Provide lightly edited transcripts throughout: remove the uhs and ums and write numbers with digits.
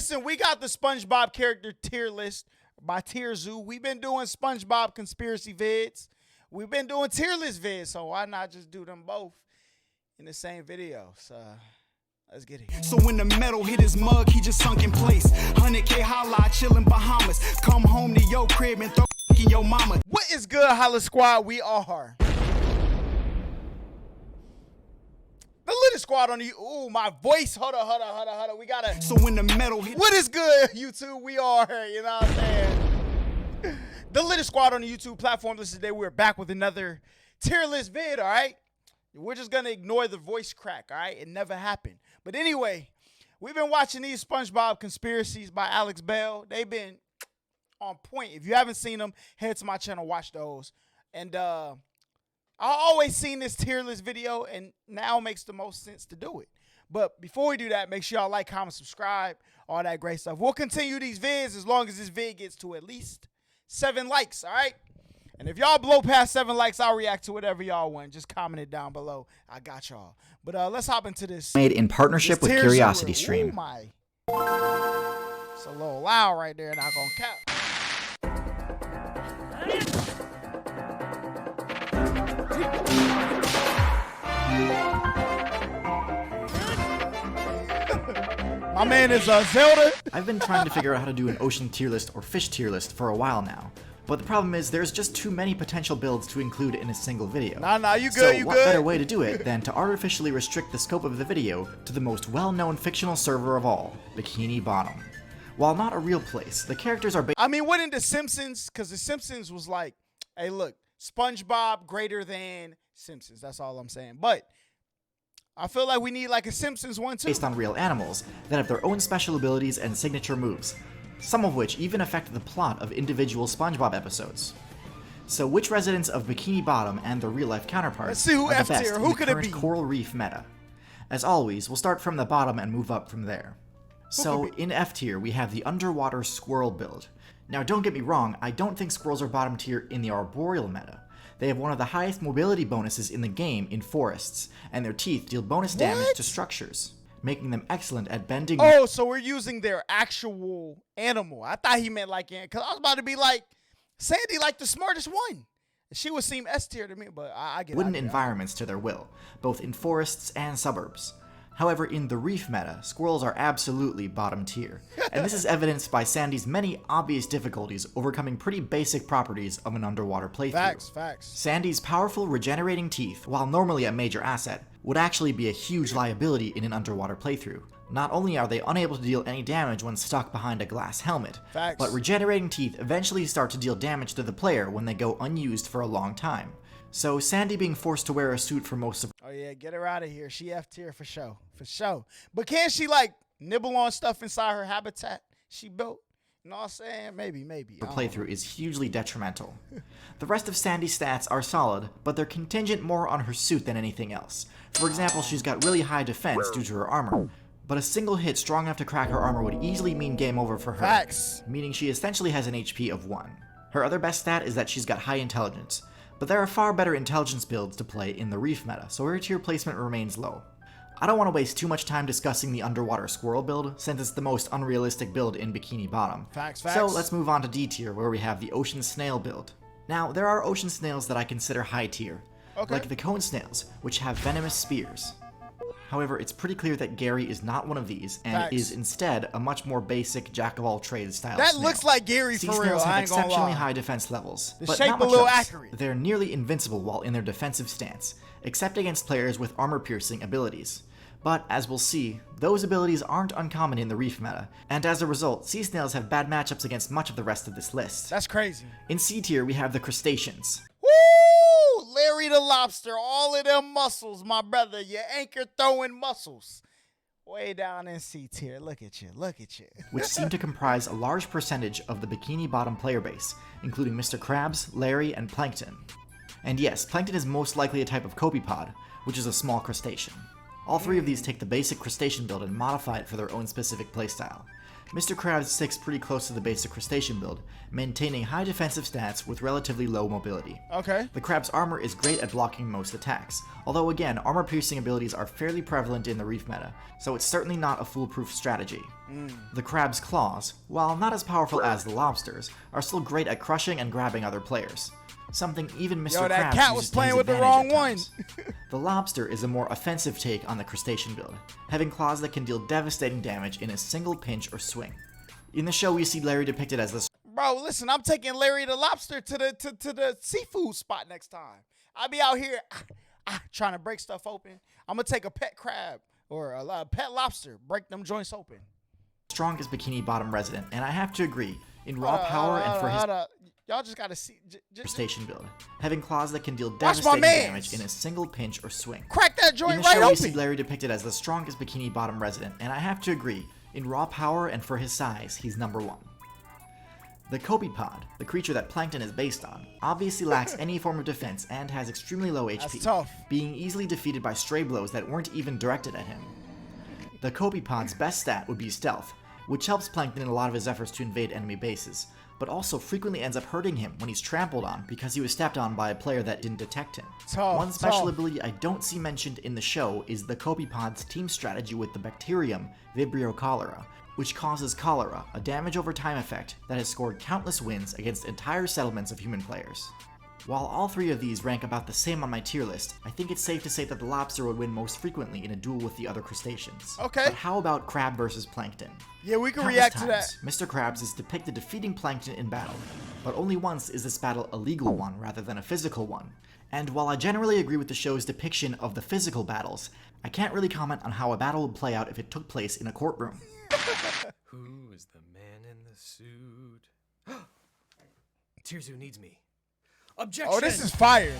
listen, we got the SpongeBob character tier list by Tier Zoo. We've been doing SpongeBob conspiracy vids. We've been doing tier list vids, so why not just do them both in the same video? So let's get it. So when the metal hit his mug, he just sunk in place. 100K Holla, chillin' Bahamas. Come home to your crib and throw in your mama. What is good, HollaSquad? We are the latest squad on the. Ooh, my voice. Hold on. We gotta. So when the metal hit. What is good, YouTube? We are. You know what I'm saying? The latest squad on the YouTube platform. Listen, today we're back with another tier list vid. All right. We're just gonna ignore the voice crack. All right. It never happened. But anyway, we've been watching these SpongeBob conspiracies by Alex Bell. They've been on point. If you haven't seen them, head to my channel, watch those. And I always seen this tier list video, and now makes the most sense to do it. But before we do that, make sure y'all like, comment, subscribe, all that great stuff. We'll continue these vids as long as this vid gets to at least 7 likes, all right? And if y'all blow past 7 likes, I'll react to whatever y'all want. Just comment it down below. I got y'all. But let's hop into this. Made in partnership with Curiosity Stream. Ooh, my. It's a little loud right there, not gonna cap. My man is Zelda. I've been trying to figure out how to do an ocean tier list or fish tier list for a while now. But the problem is there's just too many potential builds to include in a single video. Nah, you good, so you what good? better way to do it than to artificially restrict the scope of the video to the most well-known fictional server of all, Bikini Bottom. While not a real place, the characters are I mean, wouldn't The Simpsons, because The Simpsons was like, hey, look, SpongeBob greater than Simpsons. That's all I'm saying. But I feel like we need like a Simpsons one too. based on real animals that have their own special abilities and signature moves, some of which even affect the plot of individual SpongeBob episodes. So which residents of Bikini Bottom and their real-life counterparts Let's see who are the F best tier. in Who the could it current be? Coral Reef meta? As always, we'll start from the bottom and move up from there. So in F tier, we have the underwater squirrel build. Now don't get me wrong, I don't think squirrels are bottom tier in the arboreal meta. They have one of the highest mobility bonuses in the game in forests, and their teeth deal bonus damage to structures, making them excellent at bending. Oh, so we're using their actual animal. I thought he meant like, because I was about to be like, Sandy like the smartest one. She would seem S tier to me, but I get it. wooden environments to their will, both in forests and suburbs. However, in the reef meta, squirrels are absolutely bottom tier, and this is evidenced by Sandy's many obvious difficulties overcoming pretty basic properties of an underwater playthrough. Facts. Sandy's powerful regenerating teeth, while normally a major asset, would actually be a huge liability in an underwater playthrough. Not only are they unable to deal any damage when stuck behind a glass helmet, Facts. but regenerating teeth eventually start to deal damage to the player when they go unused for a long time. So Sandy being forced to wear a suit for most of Oh yeah, get her out of here. She F tier for sure. But can she like nibble on stuff inside her habitat she built? You know what I'm saying? Maybe. her playthrough is hugely detrimental. The rest of Sandy's stats are solid, but they're contingent more on her suit than anything else. For example, she's got really high defense due to her armor, but a single hit strong enough to crack her armor would easily mean game over for her, Facts. meaning she essentially has an HP of 1. Her other best stat is that she's got high intelligence, but there are far better intelligence builds to play in the reef meta, so her tier placement remains low. I don't want to waste too much time discussing the underwater squirrel build, since it's the most unrealistic build in Bikini Bottom. Facts. So let's move on to D tier, where we have the ocean snail build. Now, there are ocean snails that I consider high tier, like the cone snails, which have venomous spears. However, it's pretty clear that Gary is not one of these, and is instead a much more basic jack-of-all-trades style That snail. looks like Gary Sea for real, snails have I ain't gonna exceptionally lie. high defense levels, The but shape not a much little else. accurate. They're nearly invincible while in their defensive stance, except against players with armor-piercing abilities. But, as we'll see, those abilities aren't uncommon in the reef meta, and as a result, sea snails have bad matchups against much of the rest of this list. That's crazy. In C tier, we have the crustaceans. Woo! Larry the Lobster, all of them muscles, my brother. Your anchor throwing muscles. Way down in C tier. Look at you. Which seem to comprise a large percentage of the Bikini Bottom player base, including Mr. Krabs, Larry, and Plankton. And yes, Plankton is most likely a type of copepod, which is a small crustacean. All three of these take the basic crustacean build and modify it for their own specific playstyle. Mr. Krabs sticks pretty close to the basic crustacean build, maintaining high defensive stats with relatively low mobility. Okay. The Krab's armor is great at blocking most attacks, although again, armor-piercing abilities are fairly prevalent in the Reef meta, so it's certainly not a foolproof strategy. The Krab's claws, while not as powerful as the lobsters, are still great at crushing and grabbing other players. Something even Mr. Yo, that Krabs cat uses was to playing his with the advantage wrong at times. one. The lobster is a more offensive take on the crustacean build, having claws that can deal devastating damage in a single pinch or swing. In the show, we see Larry depicted as the Bro, listen, I'm taking Larry the lobster to the seafood spot next time. I'll be out here trying to break stuff open. I'm gonna take a pet crab or a pet lobster, break them joints open. strongest Bikini Bottom resident, and I have to agree, in raw power and for his Y'all just gotta see. crustacean build, having claws that can deal Watch devastating my mans. damage in a single pinch or swing. Crack that In joint the right show, we open. see Larry depicted as the strongest Bikini Bottom resident, and I have to agree, in raw power and for his size, he's number one. The Copepod, the creature that Plankton is based on, obviously lacks any form of defense and has extremely low HP, That's tough. being easily defeated by stray blows that weren't even directed at him. The Copepod's best stat would be stealth, which helps Plankton in a lot of his efforts to invade enemy bases, but also frequently ends up hurting him when he's trampled on because he was stepped on by a player that didn't detect him. One special ability I don't see mentioned in the show is the Copepod's team strategy with the bacterium Vibrio cholera, which causes cholera, a damage over time effect that has scored countless wins against entire settlements of human players. While all three of these rank about the same on my tier list, I think it's safe to say that the lobster would win most frequently in a duel with the other crustaceans. Okay. But how about Crab versus Plankton? Yeah, we can Countless react to times, that. Mr. Krabs is depicted defeating Plankton in battle, but only once is this battle a legal one rather than a physical one. And while I generally agree with the show's depiction of the physical battles, I can't really comment on how a battle would play out if it took place in a courtroom. Who is the man in the suit? Tirzu needs me. Objection! Oh, this is fire.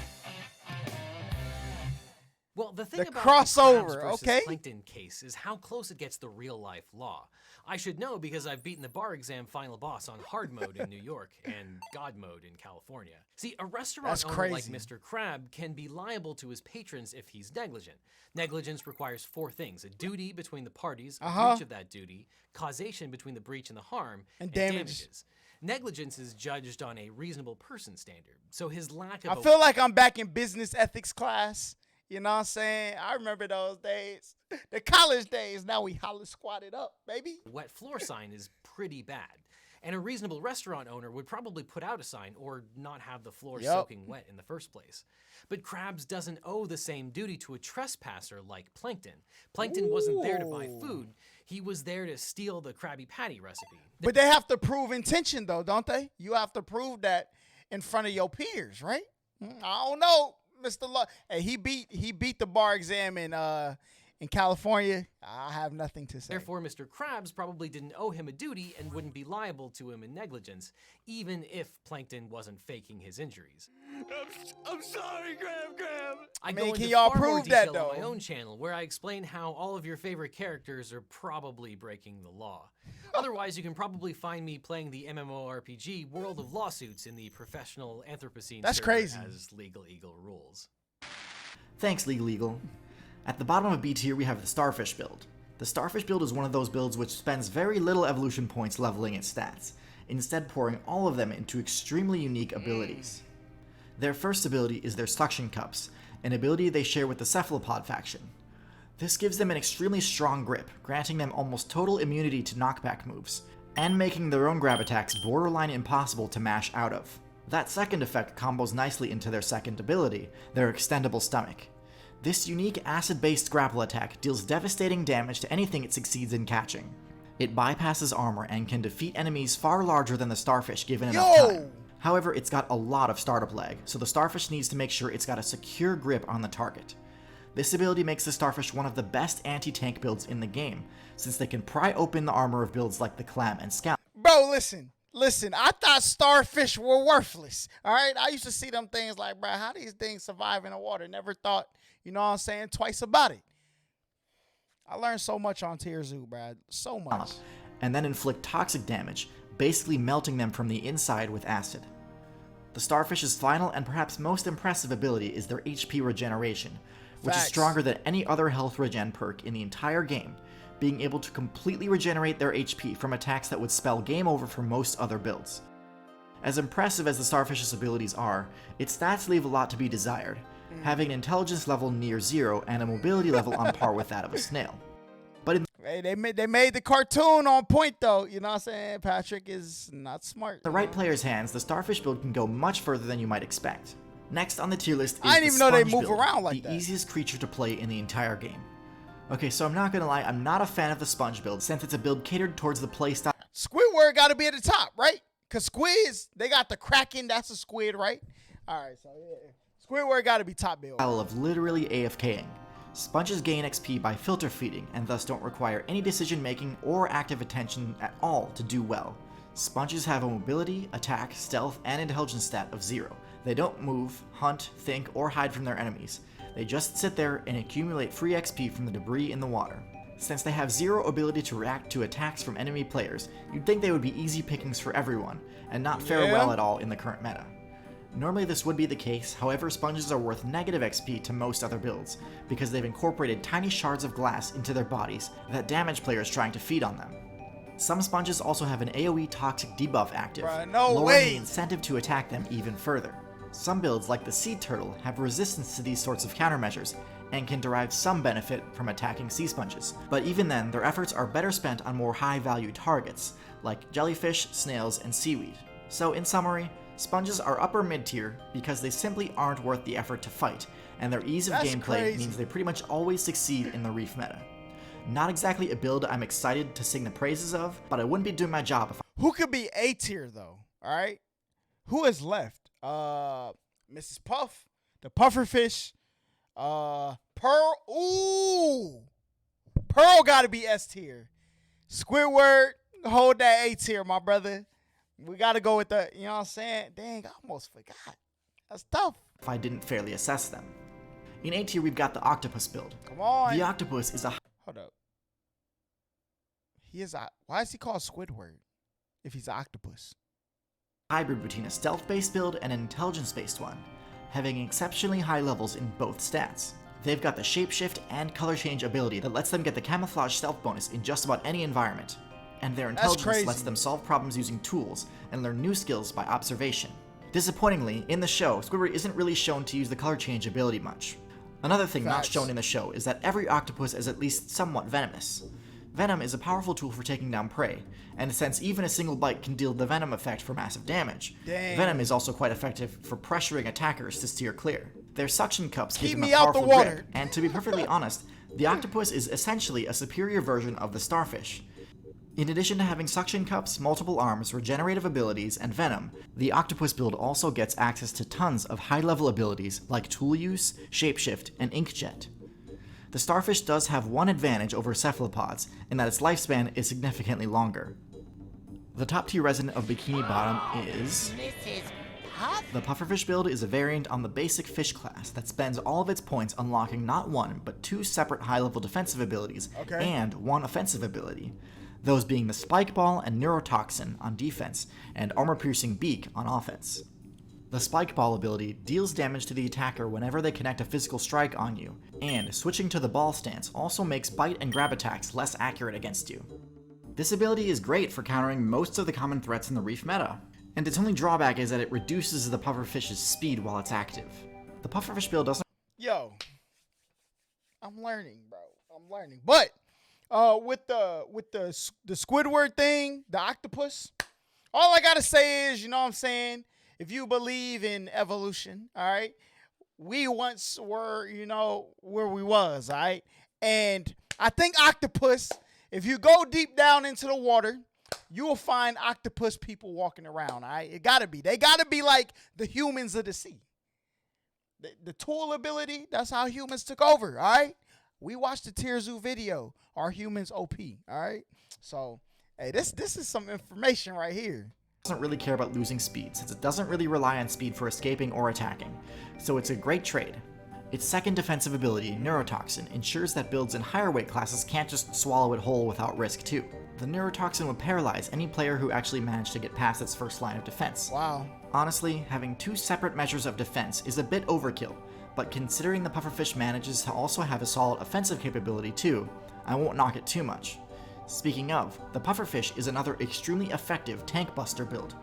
Well, the thing The about crossover, the Krabs versus okay? Plankton case is how close it gets to real life law. I should know because I've beaten the bar exam final boss on hard mode in New York and God mode in California. See, a restaurant That's owner like crazy. Mr. Crab can be liable to his patrons if he's negligent. Negligence requires four things: a duty between the parties, a breach of that duty, causation between the breach and the harm, and damage. damages. Negligence is judged on a reasonable person standard, so his lack of I feel like I'm back in business ethics class. You know what I'm saying? I remember those days. The college days. Now we HollaSquad it up, baby. wet floor sign is pretty bad. And a reasonable restaurant owner would probably put out a sign or not have the floor soaking wet in the first place. But Krabs doesn't owe the same duty to a trespasser like Plankton. Plankton wasn't there to buy food. He was there to steal the Krabby Patty recipe. But they have to prove intention, though, don't they? You have to prove that in front of your peers, right? I don't know, Mr. Hey, he beat the bar exam in California. I have nothing to say. Therefore, Mr. Krabs probably didn't owe him a duty and wouldn't be liable to him in negligence, even if Plankton wasn't faking his injuries. I'm sorry, Graham. I mean, go can into y'all far more prove that, detail on my though? own channel, where I explain how all of your favorite characters are probably breaking the law. Otherwise, you can probably find me playing the MMORPG World of Lawsuits in the professional Anthropocene That's server crazy. as Legal Eagle rules. Thanks, Legal Eagle. At the bottom of B tier, we have the Starfish build. The Starfish build is one of those builds which spends very little evolution points leveling its stats, instead pouring all of them into extremely unique abilities. Their first ability is their Suction Cups, an ability they share with the Cephalopod faction. This gives them an extremely strong grip, granting them almost total immunity to knockback moves, and making their own grab attacks borderline impossible to mash out of. That second effect combos nicely into their second ability, their Extendable Stomach. This unique acid-based grapple attack deals devastating damage to anything it succeeds in catching. It bypasses armor and can defeat enemies far larger than the Starfish given enough time. However, it's got a lot of startup lag, so the Starfish needs to make sure it's got a secure grip on the target. This ability makes the Starfish one of the best anti-tank builds in the game, since they can pry open the armor of builds like the Clam and Scout. Bro, listen, I thought starfish were worthless. All right, I used to see them things like, bro, how these things survive in the water? Never thought, you know what I'm saying, twice about it. I learned so much on Tier Zoo, bro. So much. And then inflict toxic damage, basically melting them from the inside with acid. The Starfish's final and perhaps most impressive ability is their HP regeneration, which is Facts. stronger than any other health regen perk in the entire game, being able to completely regenerate their HP from attacks that would spell game over for most other builds. As impressive as the Starfish's abilities are, its stats leave a lot to be desired, having an intelligence level near 0 and a mobility level on par with that of a snail. But in Hey, they made the cartoon on point though. You know what I'm saying? Patrick is not smart. the right player's hands, the Starfish build can go much further than you might expect. Next on the tier list is I didn't the even know they Sponge move build, around like the that. easiest creature to play in the entire game. Okay, so I'm not gonna lie, I'm not a fan of the Sponge build since it's a build catered towards the playstyle Squidward got to be at the top, right? Cause squids, they got the Kraken. That's a squid, right? All right, so yeah, Squidward got to be top build. of literally AFKing. Sponges gain XP by filter feeding and thus don't require any decision making or active attention at all to do well. Sponges have a mobility, attack, stealth, and intelligence stat of 0. They don't move, hunt, think, or hide from their enemies. They just sit there and accumulate free XP from the debris in the water. Since they have 0 ability to react to attacks from enemy players, you'd think they would be easy pickings for everyone, and not fare well at all in the current meta. Normally this would be the case, however sponges are worth negative XP to most other builds, because they've incorporated tiny shards of glass into their bodies that damage players trying to feed on them. Some sponges also have an AoE toxic debuff active, Bruh, no lowering way. the incentive to attack them even further. Some builds, like the Sea Turtle, have resistance to these sorts of countermeasures, and can derive some benefit from attacking sea sponges, but even then, their efforts are better spent on more high-value targets, like jellyfish, snails, and seaweed. So in summary, sponges are upper mid-tier because they simply aren't worth the effort to fight, and their ease of That's gameplay crazy. means they pretty much always succeed in the reef meta. Not exactly a build I'm excited to sing the praises of, but I wouldn't be doing my job if Who could be A tier though? All right, who is left? Mrs. Puff, the pufferfish, Pearl. Ooh, Pearl got to be S tier. Squidward, hold that A tier, my brother. We got to go with the. You know what I'm saying? Dang, I almost forgot. That's tough. I didn't fairly assess them. In A tier, we've got the Octopus build. Come on. The Octopus is a Hold up. He is a. Why is he called Squidward if he's an octopus? hybrid between a stealth-based build and an intelligence-based one, having exceptionally high levels in both stats. They've got the shapeshift and color change ability that lets them get the camouflage stealth bonus in just about any environment, and their intelligence crazy. lets them solve problems using tools and learn new skills by observation. Disappointingly, in the show, Squidward isn't really shown to use the color change ability much. Another thing not Facts. shown in the show is that every octopus is at least somewhat venomous. Venom is a powerful tool for taking down prey, and since even a single bite can deal the venom effect for massive damage, Dang. Venom is also quite effective for pressuring attackers to steer clear. Their suction cups give Keep them a me out the powerful water. grip, and to be perfectly honest, the octopus is essentially a superior version of the starfish. In addition to having suction cups, multiple arms, regenerative abilities, and venom, the octopus build also gets access to tons of high-level abilities like tool use, shapeshift, and inkjet. The starfish does have one advantage over cephalopods, in that its lifespan is significantly longer. The top tier resident of Bikini Bottom is... The pufferfish build is a variant on the basic fish class that spends all of its points unlocking not one, but two separate high-level defensive abilities and one offensive ability, those being the Spike Ball and Neurotoxin on defense, and Armor-Piercing Beak on offense. The Spike Ball ability deals damage to the attacker whenever they connect a physical strike on you, and switching to the ball stance also makes bite and grab attacks less accurate against you. This ability is great for countering most of the common threats in the reef meta, and its only drawback is that it reduces the pufferfish's speed while it's active. The pufferfish build doesn't Yo, I'm learning, bro. I'm learning. But with the Squidward thing, the octopus, all I gotta say is, you know what I'm saying? If you believe in evolution, all right, we once were, you know, where we was, all right? And I think octopus, if you go deep down into the water, you will find octopus people walking around, all right? It gotta be. They gotta be like the humans of the sea. The tool ability, that's how humans took over, all right? We watched the Tier Zoo video. Are humans OP, all right? So, hey, this is some information right here. doesn't really care about losing speed, since it doesn't really rely on speed for escaping or attacking, so it's a great trade. Its second defensive ability, Neurotoxin, ensures that builds in higher weight classes can't just swallow it whole without risk too. The Neurotoxin would paralyze any player who actually managed to get past its first line of defense. Wow. Honestly, having two separate measures of defense is a bit overkill, but considering the pufferfish manages to also have a solid offensive capability too, I won't knock it too much. Speaking of, the pufferfish is another extremely effective tank buster build.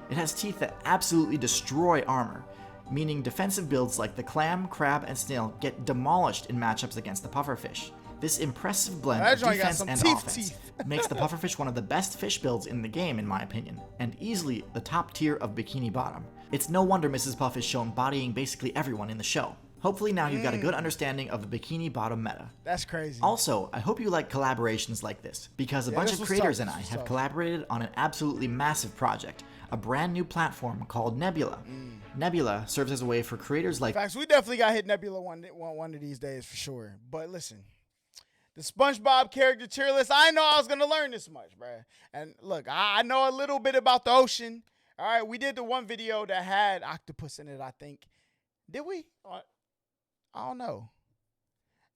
It has teeth that absolutely destroy armor, meaning defensive builds like the clam, crab, and snail get demolished in matchups against the pufferfish. This impressive blend of defense and offense makes the pufferfish one of the best fish builds in the game, in my opinion, and easily the top tier of Bikini Bottom. It's no wonder Mrs. Puff is shown bodying basically everyone in the show. Hopefully now you've got a good understanding of the Bikini Bottom meta. That's crazy. Also, I hope you like collaborations like this, because a bunch of creators and I have collaborated on an absolutely massive project, a brand new platform called Nebula. Nebula serves as a way for creators like... Facts, we definitely got to hit Nebula one of these days for sure. But listen, the SpongeBob character tier list, I know I was going to learn this much, bruh. And look, I know a little bit about the ocean. All right, we did the one video that had octopus in it, I think. Did we? I don't know.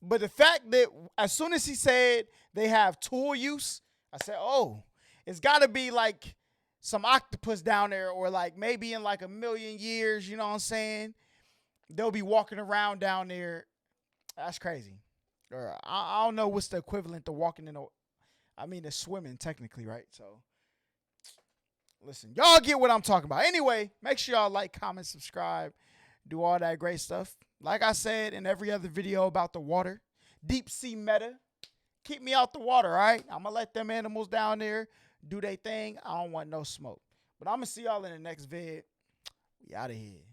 But the fact that as soon as he said they have tool use, I said, oh, it's got to be like some octopus down there, or like maybe in like a million years, you know what I'm saying? They'll be walking around down there. That's crazy. Or I don't know what's the equivalent to walking in it's swimming technically, right? So listen, y'all get what I'm talking about. Anyway, make sure y'all like, comment, subscribe, do all that great stuff. Like I said in every other video about the water, deep sea meta, keep me out the water, all right? I'm going to let them animals down there do their thing. I don't want no smoke. But I'm going to see y'all in the next vid. We out of here.